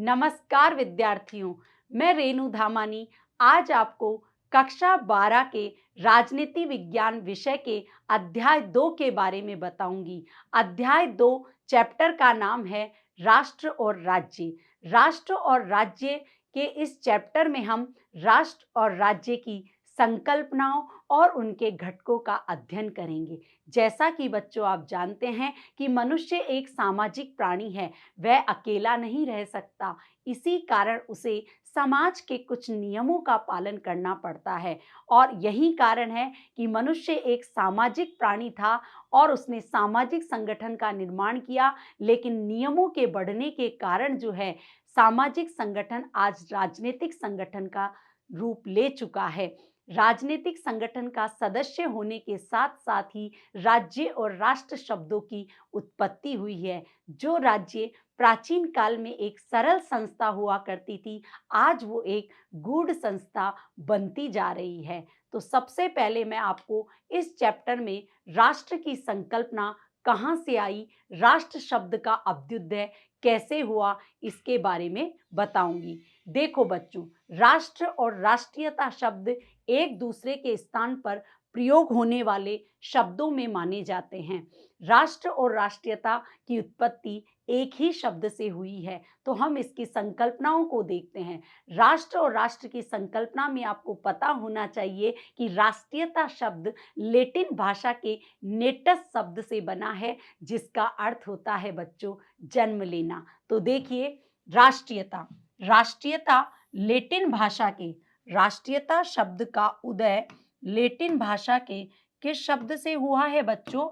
नमस्कार विद्यार्थियों, मैं रेणु धामानी आज आपको कक्षा 12 के राजनीति विज्ञान विषय के अध्याय 2 के बारे में बताऊंगी। अध्याय 2 चैप्टर का नाम है राष्ट्र और राज्य। राष्ट्र और राज्य के इस चैप्टर में हम राष्ट्र और राज्य की संकल्पनाओं और उनके घटकों का अध्ययन करेंगे। जैसा कि बच्चों आप जानते हैं कि मनुष्य एक सामाजिक प्राणी है, वह अकेला नहीं रह सकता। इसी कारण उसे समाज के कुछ नियमों का पालन करना पड़ता है और यही कारण है कि मनुष्य एक सामाजिक प्राणी था और उसने सामाजिक संगठन का निर्माण किया। लेकिन नियमों के बढ़ने के कारण जो है सामाजिक संगठन आज राजनीतिक संगठन का रूप ले चुका है। राजनीतिक संगठन का सदस्य होने के साथ साथ ही राज्य और राष्ट्र शब्दों की उत्पत्ति हुई है। जो राज्य प्राचीन काल में एक सरल संस्था हुआ करती थी, आज वो एक गूढ़ संस्था बनती जा रही है। तो सबसे पहले मैं आपको इस चैप्टर में राष्ट्र की संकल्पना कहाँ से आई, राष्ट्र शब्द का अभ्युदय कैसे हुआ, इसके बारे में बताऊंगी। देखो बच्चों, राष्ट्र और राष्ट्रीयता शब्द एक दूसरे के स्थान पर प्रयोग होने वाले शब्दों में माने जाते हैं। राष्ट्र और राष्ट्रीयता की उत्पत्ति एक ही शब्द से हुई है। तो हम इसकी संकल्पनाओं को देखते हैं। राष्ट्र और राष्ट्र की संकल्पना में आपको पता होना चाहिए कि राष्ट्रीयता शब्द लैटिन भाषा के नेटस शब्द से बना है, जिसका अर्थ होता है बच्चों जन्म लेना। तो देखिए, राष्ट्रीयता राष्ट्रीयता लैटिन भाषा के राष्ट्रीयता शब्द का उदय लैटिन भाषा के किस शब्द से हुआ है बच्चों?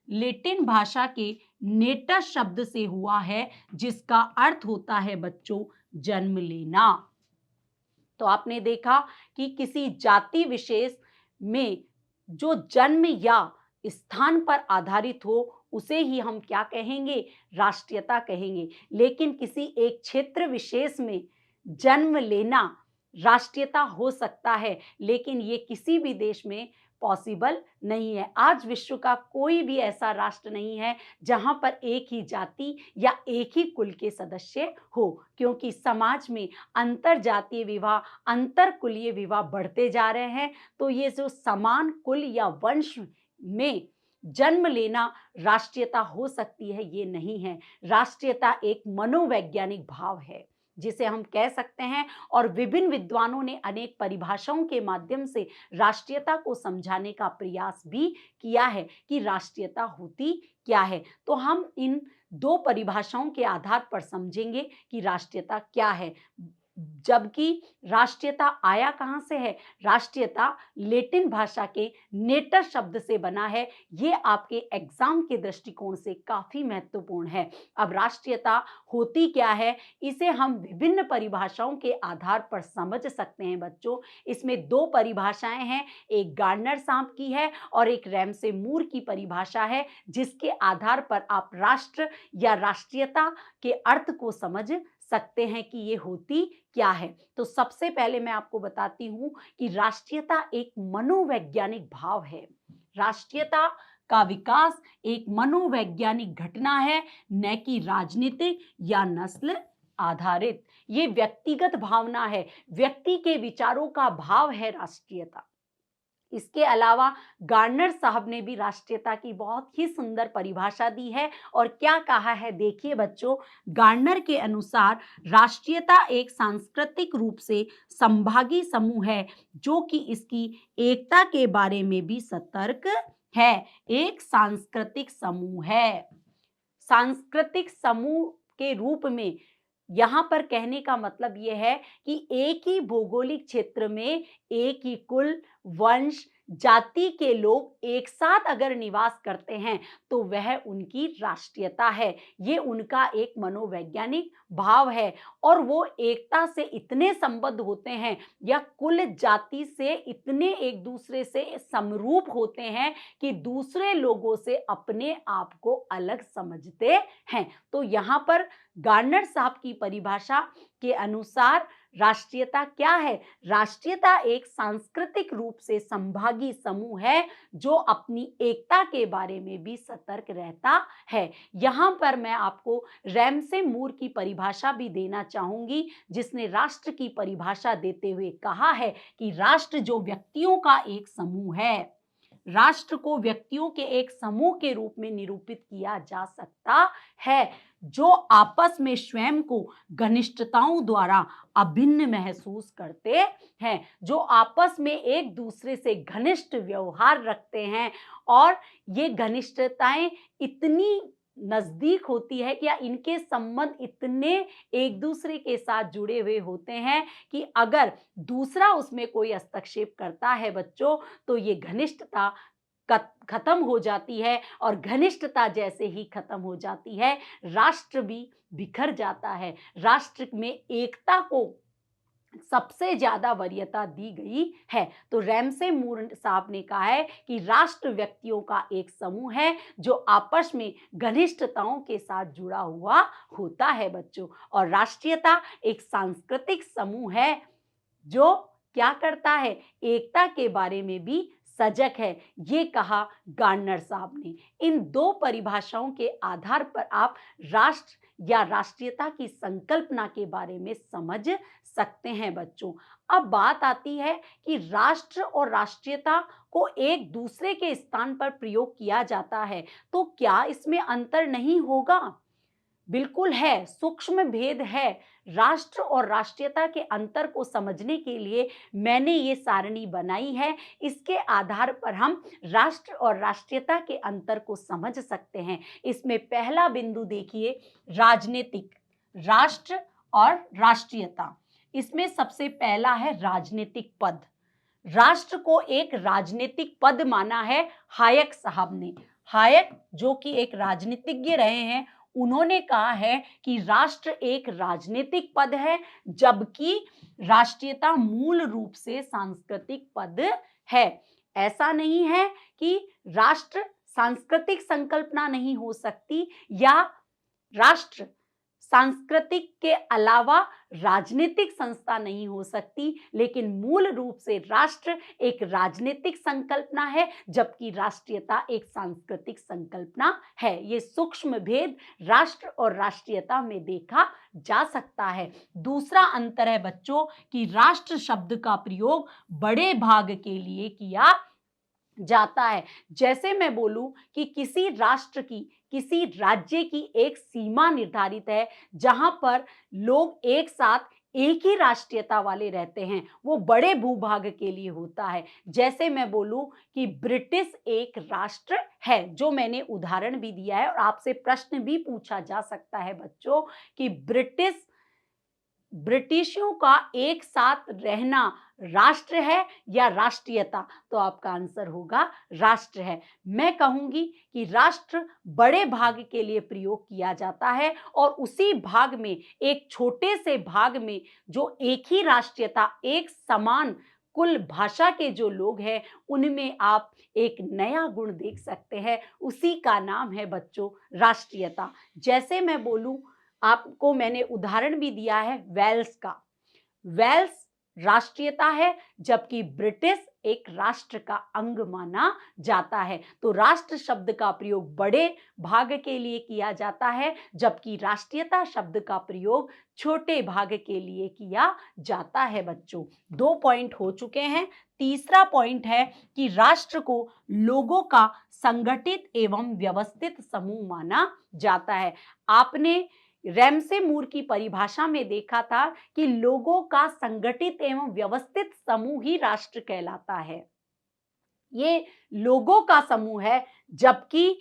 लैटिन भाषा के नेटस शब्द से हुआ है, जिसका अर्थ होता है बच्चों जन्म लेना। तो आपने देखा कि किसी जाति विशेष में जो जन्म या स्थान पर आधारित हो उसे ही हम क्या कहेंगे? राष्ट्रीयता कहेंगे। लेकिन किसी एक क्षेत्र विशेष में जन्म लेना राष्ट्रीयता हो सकता है, लेकिन ये किसी भी देश में पॉसिबल नहीं है। आज विश्व का कोई भी ऐसा राष्ट्र नहीं है जहां पर एक ही जाति या एक ही कुल के सदस्य हो, क्योंकि समाज में अंतर जातीय विवाह, अंतर कुलीय विवाह बढ़ते जा रहे हैं। तो ये जो समान कुल या वंश में जन्म लेना राष्ट्रीयता हो सकती है, ये नहीं है। राष्ट्रीयता एक मनोवैज्ञानिक भाव है जिसे हम कह सकते हैं, और विभिन्न विद्वानों ने अनेक परिभाषाओं के माध्यम से राष्ट्रीयता को समझाने का प्रयास भी किया है कि राष्ट्रीयता होती क्या है। तो हम इन दो परिभाषाओं के आधार पर समझेंगे कि राष्ट्रीयता क्या है। जबकि राष्ट्रीयता आया कहां से है? राष्ट्रीयता लैटिन भाषा के नेटर शब्द से बना है। ये आपके एग्जाम के दृष्टिकोण से काफी महत्वपूर्ण है। अब राष्ट्रीयता होती क्या है, इसे हम विभिन्न परिभाषाओं के आधार पर समझ सकते हैं बच्चों। इसमें दो परिभाषाएं हैं, एक गार्डनर साहब की है और एक रैमसे मूर की परिभाषा है, जिसके आधार पर आप राष्ट्र या राष्ट्रीयता के अर्थ को समझ सकते हैं कि ये होती क्या है। तो सबसे पहले मैं आपको बताती हूं कि राष्ट्रीयता एक मनोवैज्ञानिक भाव है। राष्ट्रीयता का विकास एक मनोवैज्ञानिक घटना है, न कि राजनीतिक या नस्ल आधारित। ये व्यक्तिगत भावना है, व्यक्ति के विचारों का भाव है राष्ट्रीयता। इसके अलावा गार्डनर साहब ने भी राष्ट्रीयता की बहुत ही सुंदर परिभाषा दी है। और क्या कहा है देखिए बच्चों, गार्डनर के अनुसार राष्ट्रीयता एक सांस्कृतिक रूप से संभागी समूह है जो कि इसकी एकता के बारे में भी सतर्क है। एक सांस्कृतिक समूह है। सांस्कृतिक समूह के रूप में यहां पर कहने का मतलब यह है कि एक ही भौगोलिक क्षेत्र में एक ही कुल, वंश, जाति के लोग एक साथ अगर निवास करते हैं तो वह उनकी राष्ट्रीयता है। ये उनका एक मनोवैज्ञानिक भाव है और वो एकता से इतने संबद्ध होते हैं या कुल जाति से इतने एक दूसरे से समरूप होते हैं कि दूसरे लोगों से अपने आप को अलग समझते हैं। तो यहाँ पर गार्डनर साहब की परिभाषा के अनुसार राष्ट्रीयता क्या है? राष्ट्रीयता एक सांस्कृतिक रूप से संभागी समूह है जो अपनी एकता के बारे में भी सतर्क रहता है। यहां पर मैं आपको रैमसे मूर की परिभाषा परिभाषा भी देना चाहूंगी, जिसने राष्ट्र की परिभाषा देते हुए कहा है कि राष्ट्र जो व्यक्तियों का एक समूह है, राष्ट्र को व्यक्तियों के एक समूह के रूप में निरूपित किया जा सकता है, जो आपस में स्वयं को घनिष्ठताओं द्वारा अभिन्न महसूस करते हैं, जो आपस में एक दूसरे से घनिष्ठ व्यवहार रखते हैं, और ये घनिष्ठताएं इतनी नजदीक होती है कि या इनके संबंध इतने एक दूसरे के साथ जुड़े हुए होते हैं कि अगर दूसरा उसमें कोई हस्तक्षेप करता है बच्चों, तो ये घनिष्ठता खत्म हो जाती है, और घनिष्ठता जैसे ही खत्म हो जाती है, राष्ट्र भी बिखर जाता है। राष्ट्र में एकता को सबसे ज्यादा वरीयता दी गई है। तो रैमसे मूर साहब ने कहा है कि राष्ट्र व्यक्तियों का एक समूह है जो आपस में घनिष्ठताओं के साथ जुड़ा हुआ होता है बच्चों, और राष्ट्रीयता एक सांस्कृतिक समूह है जो क्या करता है, एकता के बारे में भी सजग है। ये कहा गार्नर साहब ने। इन दो परिभाषाओं के आधार पर आप राष्ट्र या राष्ट्रीयता की संकल्पना के बारे में समझ सकते हैं बच्चों। अब बात आती है कि राष्ट्र और राष्ट्रीयता को एक दूसरे के स्थान पर प्रयोग किया जाता है, तो क्या इसमें अंतर नहीं होगा? बिल्कुल है, सूक्ष्म भेद है। राष्ट्र और राष्ट्रीयता के अंतर को समझने के लिए मैंने ये सारणी बनाई है। इसके आधार पर हम राष्ट्र और राष्ट्रीयता के अंतर को समझ सकते हैं। इसमें पहला बिंदु देखिए, राजनीतिक, राष्ट्र और राष्ट्रीयता। इसमें सबसे पहला है राजनीतिक पद। राष्ट्र को एक राजनीतिक पद माना है हायक साहब ने। हायक जो कि एक राजनीतिज्ञ रहे हैं, उन्होंने कहा है कि राष्ट्र एक राजनीतिक पद है, जबकि राष्ट्रीयता मूल रूप से सांस्कृतिक पद है। ऐसा नहीं है कि राष्ट्र सांस्कृतिक संकल्पना नहीं हो सकती, या राष्ट्र सांस्कृतिक के अलावा राजनीतिक संस्था नहीं हो सकती, लेकिन मूल रूप से राष्ट्र एक राजनीतिक संकल्पना है, जबकि राष्ट्रीयता एक सांस्कृतिक संकल्पना है। ये सूक्ष्म भेद राष्ट्र और राष्ट्रीयता में देखा जा सकता है। दूसरा अंतर है बच्चों कि राष्ट्र शब्द का प्रयोग बड़े भाग के लिए किया जाता है। जैसे मैं बोलूं कि किसी राष्ट्र की, किसी राज्य की एक सीमा निर्धारित है, जहां पर लोग एक साथ एक ही राष्ट्रीयता वाले रहते हैं, वो बड़े भूभाग के लिए होता है। जैसे मैं बोलूं कि ब्रिटिश एक राष्ट्र है, जो मैंने उदाहरण भी दिया है, और आपसे प्रश्न भी पूछा जा सकता है बच्चों कि ब्रिटिशों का एक साथ रहना राष्ट्र है या राष्ट्रीयता, तो आपका आंसर होगा राष्ट्र है। मैं कहूंगी कि राष्ट्र बड़े भाग के लिए प्रयोग किया जाता है, और उसी भाग में, एक छोटे से भाग में, जो एक ही राष्ट्रीयता, एक समान कुल भाषा के जो लोग हैं, उनमें आप एक नया गुण देख सकते हैं। उसी का नाम है बच्चों राष्ट्रीयता। जैसे मैं बोलूं, आपको मैंने उदाहरण भी दिया है वेल्स का। वेल्स राष्ट्रीयता है, जबकि ब्रिटिश एक राष्ट्र का अंग माना जाता है। तो राष्ट्र शब्द का प्रयोग बड़े भाग के लिए किया जाता है, जबकि राष्ट्रीयता शब्द का प्रयोग छोटे भाग के लिए किया जाता है बच्चों। 2 पॉइंट हो चुके हैं। तीसरा पॉइंट है कि राष्ट्र को लोगों का संगठित एवं व्यवस्थित समूह माना जाता है। आपने रैमसे मूर की परिभाषा में देखा था कि लोगों का संगठित एवं व्यवस्थित समूह ही राष्ट्र कहलाता है। ये लोगों का समूह है, जबकि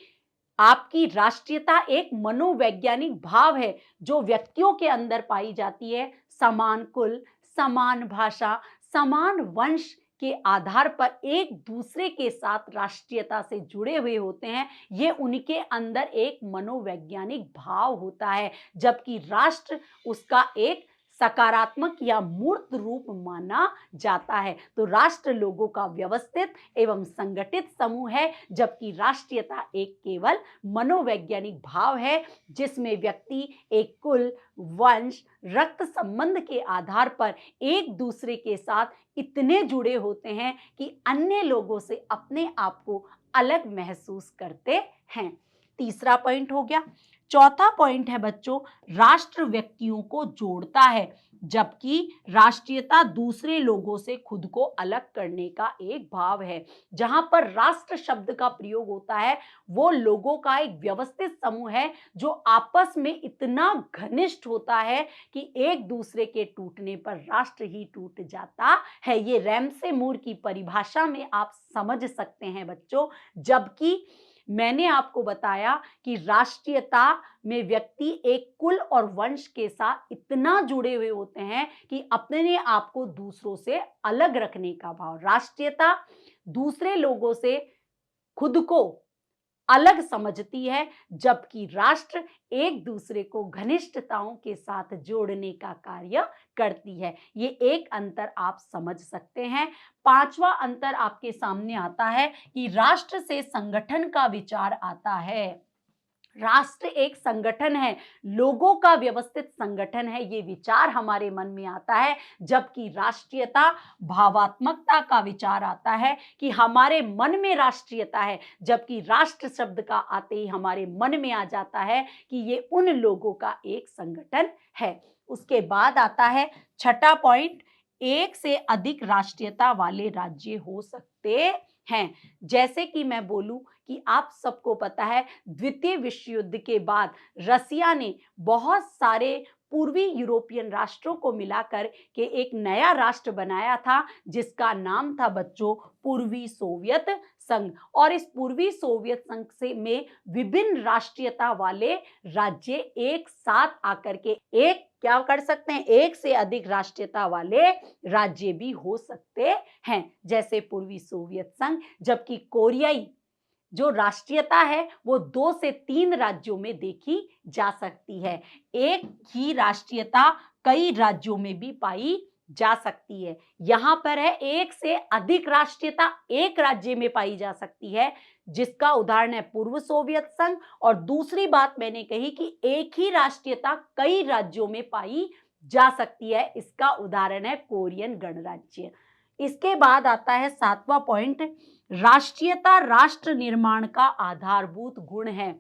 आपकी राष्ट्रीयता एक मनोवैज्ञानिक भाव है जो व्यक्तियों के अंदर पाई जाती है। समान कुल, समान भाषा, समान वंश के आधार पर एक दूसरे के साथ राष्ट्रीयता से जुड़े हुए होते हैं। ये उनके अंदर एक मनोवैज्ञानिक भाव होता है, जबकि राष्ट्र उसका एक सकारात्मक या मूर्त रूप माना जाता है। तो राष्ट्र लोगों का व्यवस्थित एवं संगठित समूह है, जबकि राष्ट्रीयता एक केवल मनोवैज्ञानिक भाव है, जिसमें व्यक्ति एक कुल, वंश, रक्त संबंध के आधार पर एक दूसरे के साथ इतने जुड़े होते हैं कि अन्य लोगों से अपने आप को अलग महसूस करते हैं। तीसरा पॉइंट हो गया। चौथा पॉइंट है बच्चों, राष्ट्र व्यक्तियों को जोड़ता है, जबकि राष्ट्रीयता दूसरे लोगों से खुद को अलग करने का एक भाव है। जहां पर राष्ट्र शब्द का प्रयोग होता है वो लोगों का एक व्यवस्थित समूह है जो आपस में इतना घनिष्ठ होता है कि एक दूसरे के टूटने पर राष्ट्र ही टूट जाता है। ये रैमसे मूर की परिभाषा में आप समझ सकते हैं बच्चों। जबकि मैंने आपको बताया कि राष्ट्रीयता में व्यक्ति एक कुल और वंश के साथ इतना जुड़े हुए होते हैं कि अपने आप को दूसरों से अलग रखने का भाव। राष्ट्रीयता दूसरे लोगों से खुद को अलग समझती है, जबकि राष्ट्र एक दूसरे को घनिष्ठताओं के साथ जोड़ने का कार्य करती है। ये एक अंतर आप समझ सकते हैं। पांचवा अंतर आपके सामने आता है कि राष्ट्र से संगठन का विचार आता है। राष्ट्र एक संगठन है, लोगों का व्यवस्थित संगठन है, ये विचार हमारे मन में आता है। जबकि राष्ट्रीयता भावात्मकता का विचार आता है कि हमारे मन में राष्ट्रीयता है, जबकि राष्ट्र शब्द का आते ही हमारे मन में आ जाता है कि ये उन लोगों का एक संगठन है। उसके बाद आता है छठा पॉइंट, एक से अधिक राष्ट्रीयता वाले राज्य हो सकते हैं। जैसे कि मैं बोलूं कि आप सबको पता है द्वितीय विश्व युद्ध के बाद रसिया ने बहुत सारे पूर्वी यूरोपियन राष्ट्रों को मिलाकर के एक नया राष्ट्र बनाया था जिसका नाम था बच्चों पूर्वी सोवियत संघ। और इस पूर्वी सोवियत संघ से में विभिन्न राष्ट्रीयता वाले राज्य एक साथ आकर के एक क्या कर सकते हैं, एक से अधिक राष्ट्रीयता वाले राज्य भी हो सकते हैं, जैसे पूर्वी सोवियत संघ। जबकि कोरियाई जो राष्ट्रीयता है वो 2 से 3 राज्यों में देखी जा सकती है। एक ही राष्ट्रीयता कई राज्यों में भी पाई जा सकती है। यहां पर है एक से अधिक राष्ट्रीयता एक राज्य में पाई जा सकती है, जिसका उदाहरण है पूर्व सोवियत संघ। और दूसरी बात मैंने कही कि एक ही राष्ट्रीयता कई राज्यों में पाई जा सकती है, इसका उदाहरण है कोरियन गणराज्य। इसके बाद आता है सातवां पॉइंट, राष्ट्रीयता राष्ट्र निर्माण का आधारभूत गुण है।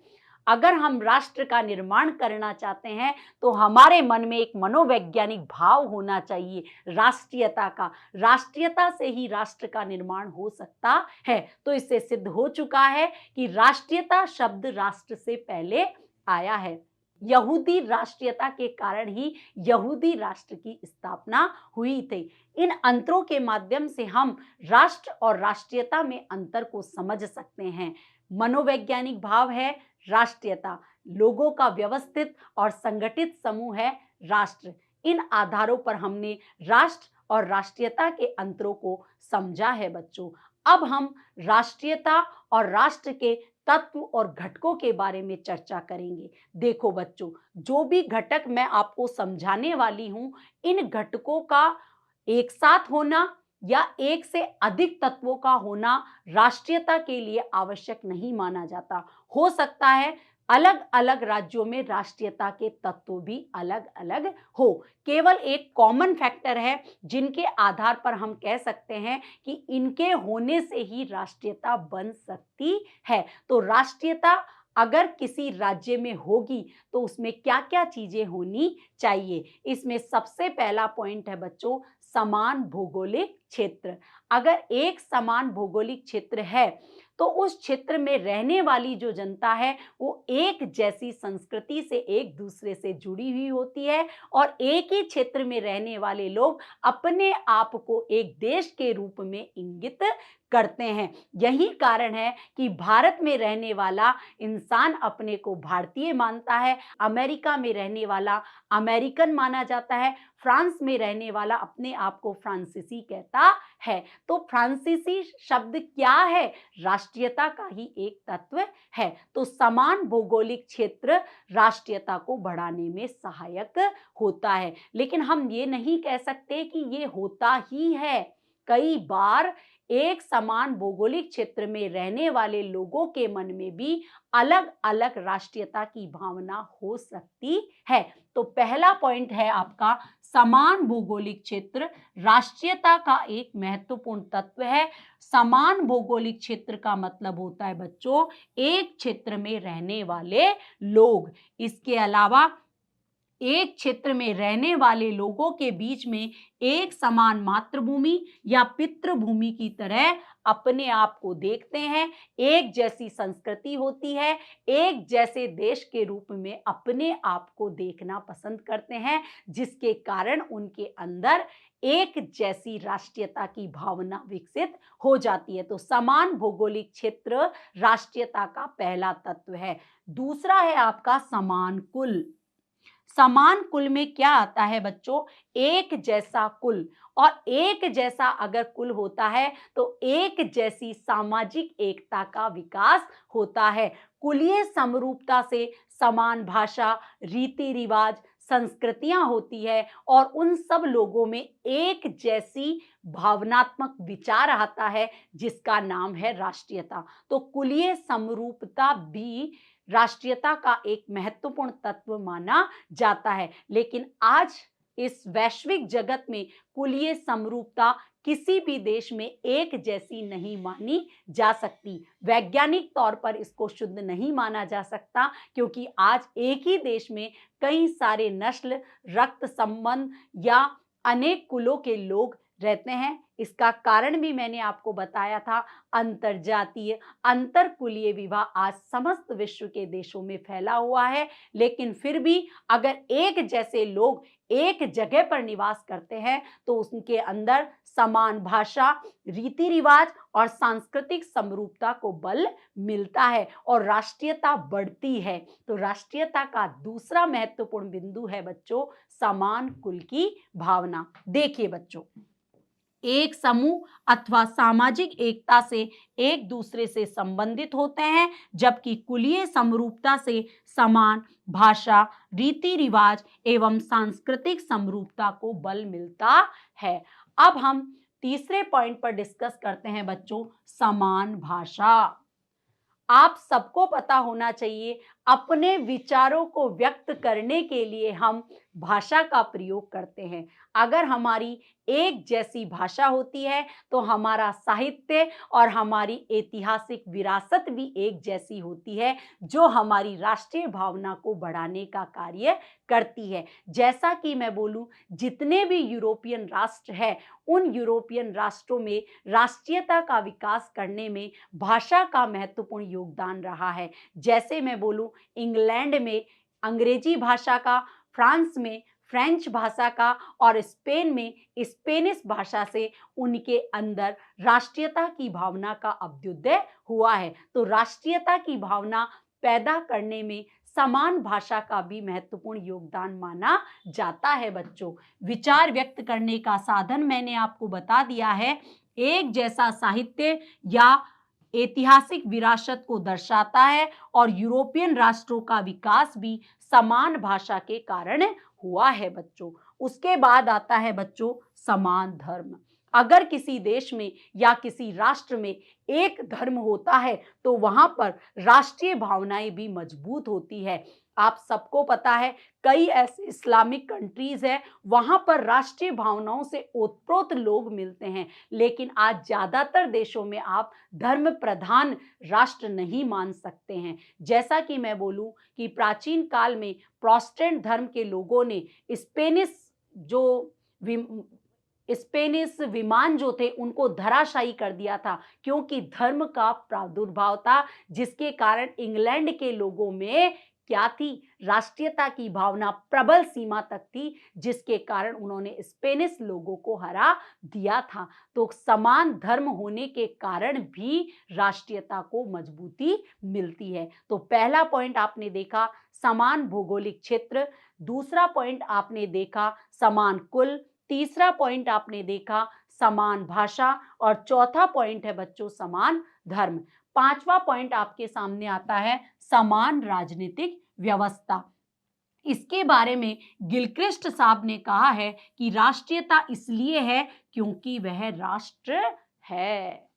अगर हम राष्ट्र का निर्माण करना चाहते हैं तो हमारे मन में एक मनोवैज्ञानिक भाव होना चाहिए राष्ट्रीयता का। राष्ट्रीयता से ही राष्ट्र का निर्माण हो सकता है। तो इससे सिद्ध हो चुका है कि राष्ट्रीयता शब्द राष्ट्र से पहले आया है। यहूदी राष्ट्रीयता के कारण ही यहूदी राष्ट्र की स्थापना हुई थी। इन अंतरों के माध्यम से हम राष्ट्र और राष्ट्रीयता में अंतर को समझ सकते हैं। मनोवैज्ञानिक भाव है राष्ट्रीयता, लोगों का व्यवस्थित और संगठित समूह है राष्ट्र। इन आधारों पर हमने राष्ट्र और राष्ट्रीयता के अंतरों को समझा है बच्चों। अब हम राष्ट्रीयता और राष्ट्र के तत्व और घटकों के बारे में चर्चा करेंगे। देखो बच्चों, जो भी घटक मैं आपको समझाने वाली हूं, इन घटकों का एक साथ होना या एक से अधिक तत्वों का होना राष्ट्रीयता के लिए आवश्यक नहीं माना जाता। हो सकता है अलग अलग राज्यों में राष्ट्रीयता के तत्व भी अलग अलग हो। केवल एक कॉमन फैक्टर है जिनके आधार पर हम कह सकते हैं कि इनके होने से ही राष्ट्रीयता बन सकती है। तो राष्ट्रीयता अगर किसी राज्य में होगी तो उसमें क्या क्या चीजें होनी चाहिए। इसमें सबसे पहला पॉइंट है बच्चों, समान भौगोलिक क्षेत्र। अगर एक समान भौगोलिक क्षेत्र है तो उस क्षेत्र में रहने वाली जो जनता है वो एक जैसी संस्कृति से एक दूसरे से जुड़ी हुई होती है और एक ही क्षेत्र में रहने वाले लोग अपने आप को एक देश के रूप में इंगित करते हैं। यही कारण है कि भारत में रहने वाला इंसान अपने को भारतीय मानता है, अमेरिका में रहने वाला अमेरिकन माना जाता है, फ्रांस में रहने वाला अपने आप को फ्रांसीसी कहता है। तो फ्रांसीसी शब्द क्या है? राष्ट्रीयता का ही एक तत्व है। तो समान भौगोलिक क्षेत्र राष्ट्रीयता को बढ़ाने में सहायक होता है। लेकिन हम ये नहीं कह सकते कि ये होता ही है। कई बार एक समान भौगोलिक क्षेत्र में रहने वाले लोगों के मन में भी अलग अलग राष्ट्रीयता की भावना हो सकती है। तो पहला पॉइंट है आपका, समान भौगोलिक क्षेत्र राष्ट्रीयता का एक महत्वपूर्ण तत्व है। समान भौगोलिक क्षेत्र का मतलब होता है बच्चों एक क्षेत्र में रहने वाले लोग। इसके अलावा एक क्षेत्र में रहने वाले लोगों के बीच में एक समान मातृभूमि या पितृभूमि की तरह अपने आप को देखते हैं, एक जैसी संस्कृति होती है, एक जैसे देश के रूप में अपने आप को देखना पसंद करते हैं, जिसके कारण उनके अंदर एक जैसी राष्ट्रीयता की भावना विकसित हो जाती है। तो समान भौगोलिक क्षेत्र राष्ट्रीयता का पहला तत्व है। दूसरा है आपका समान कुल। समान कुल में क्या आता है बच्चों, एक जैसा कुल, और एक जैसा अगर कुल होता है तो एक जैसी सामाजिक एकता का विकास होता है। कुलीय समरूपता से समान भाषा, रीति रिवाज, संस्कृतियां होती है और उन सब लोगों में एक जैसी भावनात्मक विचार आता है जिसका नाम है राष्ट्रीयता। तो कुलीय समरूपता भी राष्ट्रीयता का एक महत्वपूर्ण तत्व माना जाता है। लेकिन आज इस वैश्विक जगत में कुलीय समरूपता किसी भी देश में एक जैसी नहीं मानी जा सकती। वैज्ञानिक तौर पर इसको शुद्ध नहीं माना जा सकता, क्योंकि आज एक ही देश में कई सारे नस्ल, रक्त संबंध या अनेक कुलों के लोग रहते हैं। इसका कारण भी मैंने आपको बताया था, अंतरजातीय अंतरकुलीय विवाह आज समस्त विश्व के देशों में फैला हुआ है। लेकिन फिर भी अगर एक जैसे लोग एक जगह पर निवास करते हैं तो उनके अंदर समान भाषा, रीति रिवाज और सांस्कृतिक समरूपता को बल मिलता है और राष्ट्रीयता बढ़ती है। तो राष्ट्रीयता का दूसरा महत्वपूर्ण बिंदु है बच्चों समान कुल की भावना। देखिए बच्चों, एक समूह अथवा सामाजिक एकता से एक दूसरे से संबंधित होते हैं, जबकि कुलीय समरूपता से समान भाषा, रीति रिवाज एवं सांस्कृतिक समरूपता को बल मिलता है। अब हम तीसरे पॉइंट पर डिस्कस करते हैं बच्चों, समान भाषा। आप सबको पता होना चाहिए अपने विचारों को व्यक्त करने के लिए हम भाषा का प्रयोग करते हैं। अगर हमारी एक जैसी भाषा होती है तो हमारा साहित्य और हमारी ऐतिहासिक विरासत भी एक जैसी होती है, जो हमारी राष्ट्रीय भावना को बढ़ाने का कार्य करती है। जैसा कि मैं बोलूं, जितने भी यूरोपियन राष्ट्र हैं, उन यूरोपियन राष्ट्रों में राष्ट्रीयता का विकास करने में भाषा का महत्वपूर्ण योगदान रहा है। जैसे मैं बोलूं, इंग्लैंड में अंग्रेजी भाषा का, फ्रांस में फ्रेंच भाषा का और स्पेन में स्पेनिश भाषा से उनके अंदर राष्ट्रीयता की भावना का अभ्युदय हुआ है। तो राष्ट्रीयता की भावना पैदा करने में समान भाषा का भी महत्वपूर्ण योगदान माना जाता है बच्चों। विचार व्यक्त करने का साधन मैंने आपको बता दिया है, एक जैसा साहित्य या ऐतिहासिक विरासत को दर्शाता है और यूरोपियन राष्ट्रों का विकास भी समान भाषा के कारण हुआ है बच्चों। उसके बाद आता है बच्चों समान धर्म। अगर किसी देश में या किसी राष्ट्र में एक धर्म होता है तो वहां पर राष्ट्रीय भावनाएं भी मजबूत होती है। आप सबको पता है, कई ऐसे इस्लामिक कंट्रीज है, वहां पर राष्ट्रीय भावनाओं से ओतप्रोत लोग मिलते हैं। लेकिन आज ज्यादातर देशों में आप धर्म प्रधान राष्ट्र नहीं मान सकते हैं। जैसा कि मैं बोलूं कि प्राचीन काल में प्रोटेस्टेंट धर्म के लोगों ने स्पेनिश विमान जो थे उनको धराशायी कर दिया था, क्योंकि धर्म का प्रादुर्भाव था, जिसके कारण इंग्लैंड के लोगों में क्या थी, राष्ट्रीयता की भावना प्रबल सीमा तक थी, जिसके कारण उन्होंने स्पेनिश लोगों को हरा दिया था। तो समान धर्म होने के कारण भी राष्ट्रीयता को मजबूती मिलती है। तो पहला पॉइंट आपने देखा समान भौगोलिक क्षेत्र, दूसरा पॉइंट आपने देखा समान कुल, तीसरा पॉइंट आपने देखा समान भाषा और चौथा पॉइंट है बच्चों समान धर्म। पांचवा पॉइंट आपके सामने आता है समान राजनीतिक व्यवस्था। इसके बारे में गिलक्रिस्ट साहब ने कहा है कि राष्ट्रीयता इसलिए है क्योंकि वह राष्ट्र है।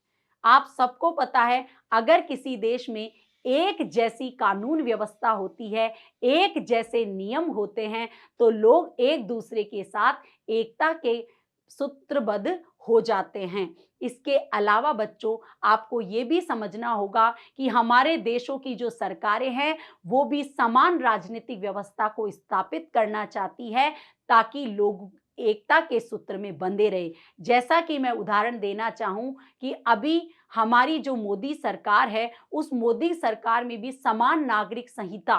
आप सबको पता है, अगर किसी देश में एक जैसी कानून व्यवस्था होती है, एक जैसे नियम होते हैं, तो लोग एक दूसरे के साथ एकता के सूत्रबद्ध हो जाते हैं। इसके अलावा बच्चों, आपको ये भी समझना होगा कि हमारे देशों की जो सरकारें हैं, वो भी समान राजनीतिक व्यवस्था को स्थापित करना चाहती है, ताकि लोग एकता के सूत्र में बंधे रहे। जैसा कि मैं उदाहरण देना चाहूं कि अभी हमारी जो मोदी सरकार है, उस मोदी सरकार में भी समान नागरिक संहिता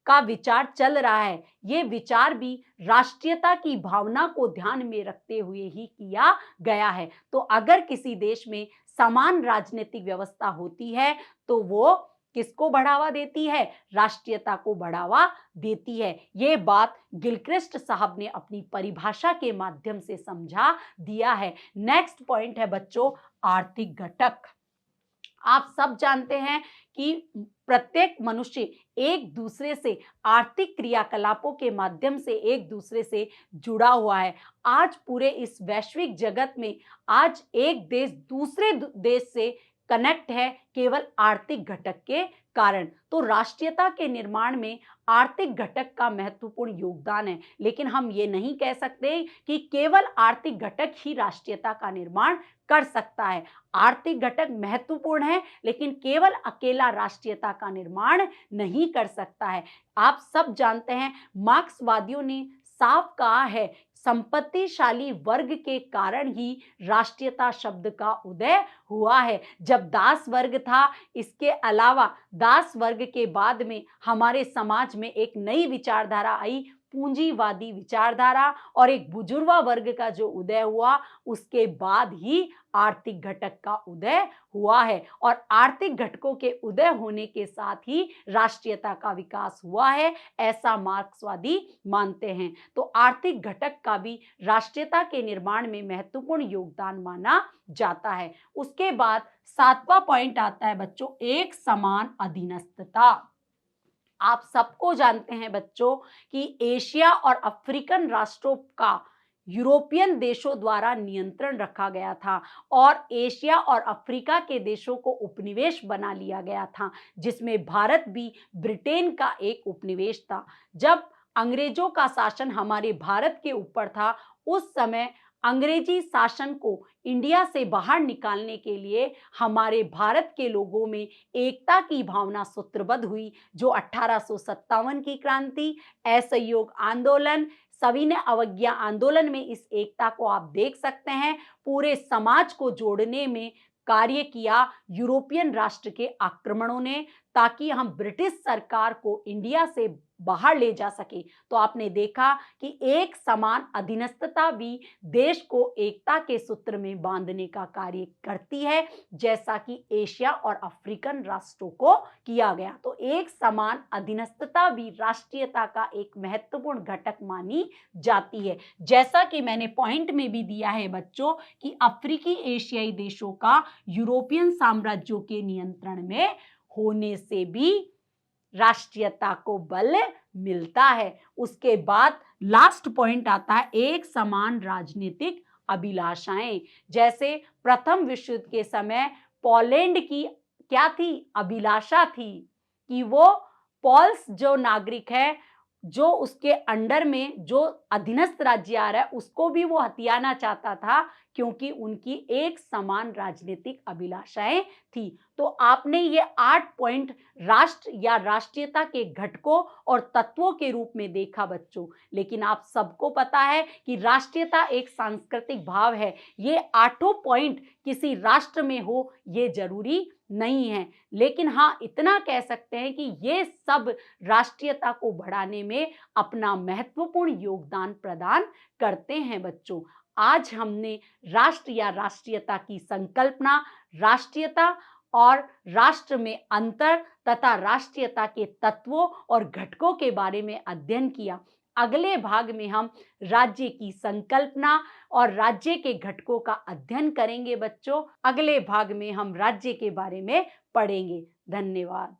का विचार चल रहा है। ये विचार भी राष्ट्रीयता की भावना को ध्यान में रखते हुए ही किया गया है। तो अगर किसी देश में समान राजनीतिक व्यवस्था होती है, तो वो किसको बढ़ावा देती है? राष्ट्रीयता को बढ़ावा देती है। ये बात गिलक्रिस्ट साहब ने अपनी परिभाषा के माध्यम से समझा दिया है। नेक्स्ट पॉइंट है बच्चों, आर्थिक घटक। आप सब जानते हैं कि प्रत्येक मनुष्य एक दूसरे से आर्थिक क्रियाकलापों के माध्यम से एक दूसरे से जुड़ा हुआ है। आज पूरे इस वैश्विक जगत में आज एक देश दूसरे देश से कनेक्ट है केवल आर्थिक घटक के कारण। तो राष्ट्रीयता के निर्माण में आर्थिक घटक का महत्वपूर्ण योगदान है, लेकिन हम ये नहीं कह सकते कि केवल आर्थिक घटक ही राष्ट्रीयता का निर्माण कर सकता है। आर्थिक घटक महत्वपूर्ण है, लेकिन केवल अकेला राष्ट्रीयता का निर्माण नहीं कर सकता है। आप सब जानते हैं, मार्क्सवादियों ने साफ कहा है, संपत्तिशाली वर्ग के कारण ही राष्ट्रीयता शब्द का उदय हुआ है। जब दास वर्ग था, इसके अलावा दास वर्ग के बाद में हमारे समाज में एक नई विचारधारा आई, पूंजीवादी विचारधारा, और एक बुजुर्गा वर्ग का जो उदय हुआ, उसके बाद ही आर्थिक घटक का उदय हुआ है। और आर्थिक घटकों के उदय होने के साथ ही राष्ट्रीयता का विकास हुआ है, ऐसा मार्क्सवादी मानते हैं। तो आर्थिक घटक का भी राष्ट्रीयता के निर्माण में महत्वपूर्ण योगदान माना जाता है। उसके बाद 7वां पॉइंट आता है बच्चों, एक समान अधीनस्थता। आप सबको जानते हैं बच्चों कि एशिया और अफ्रीकन राष्ट्रों का यूरोपियन देशों द्वारा नियंत्रण रखा गया था, और एशिया और अफ्रीका के देशों को उपनिवेश बना लिया गया था, जिसमें भारत भी ब्रिटेन का एक उपनिवेश था। जब अंग्रेजों का शासन हमारे भारत के ऊपर था, उस समय अंग्रेजी शासन को इंडिया से बाहर निकालने के लिए हमारे भारत के लोगों में एकता की भावना सूत्रबद्ध हुई, जो 1857 की क्रांति, असहयोग आंदोलन, सविनय अवज्ञा आंदोलन में इस एकता को आप देख सकते हैं। पूरे समाज को जोड़ने में कार्य किया यूरोपियन राष्ट्र के आक्रमणों ने, ताकि हम ब्रिटिश सरकार को इंडिया से बाहर ले जा सके। तो आपने देखा कि एक समान अधीनस्थता भी देश को एकता के सूत्र में बांधने का कार्य करती है, जैसा कि एशिया और अफ्रीकन राष्ट्रों को किया गया। तो एक समान अधीनस्थता भी राष्ट्रीयता का एक महत्वपूर्ण घटक मानी जाती है। जैसा कि मैंने पॉइंट में भी दिया है बच्चों कि अफ्रीकी एशियाई देशों का यूरोपियन साम्राज्यों के नियंत्रण में होने से भी राष्ट्रीयता को बल मिलता है। उसके बाद लास्ट पॉइंट आता है, एक समान राजनीतिक अभिलाषाएं। जैसे प्रथम विश्व युद्ध के समय पोलैंड की क्या थी? अभिलाषा थी कि वो पोल्स जो नागरिक है, जो उसके अंडर में जो अधीनस्थ राज्य आ रहा है, उसको भी वो हथियाना चाहता था, क्योंकि उनकी एक समान राजनीतिक अभिलाषाएं थी। तो आपने ये 8 पॉइंट राष्ट्र या राष्ट्रीयता के घटकों और तत्वों के रूप में देखा बच्चों। लेकिन आप सबको पता है कि राष्ट्रीयता एक सांस्कृतिक भाव है। ये 8 पॉइंट किसी राष्ट्र में हो ये जरूरी नहीं है, लेकिन हाँ, इतना कह सकते हैं कि ये सब राष्ट्रीयता को बढ़ाने में अपना महत्वपूर्ण योगदान प्रदान करते हैं बच्चों। आज हमने राष्ट्र या राष्ट्रीयता की संकल्पना, राष्ट्रीयता और राष्ट्र में अंतर तथा राष्ट्रीयता के तत्वों और घटकों के बारे में अध्ययन किया। अगले भाग में हम राज्य की संकल्पना और राज्य के घटकों का अध्ययन करेंगे बच्चों। अगले भाग में हम राज्य के बारे में पढ़ेंगे। धन्यवाद।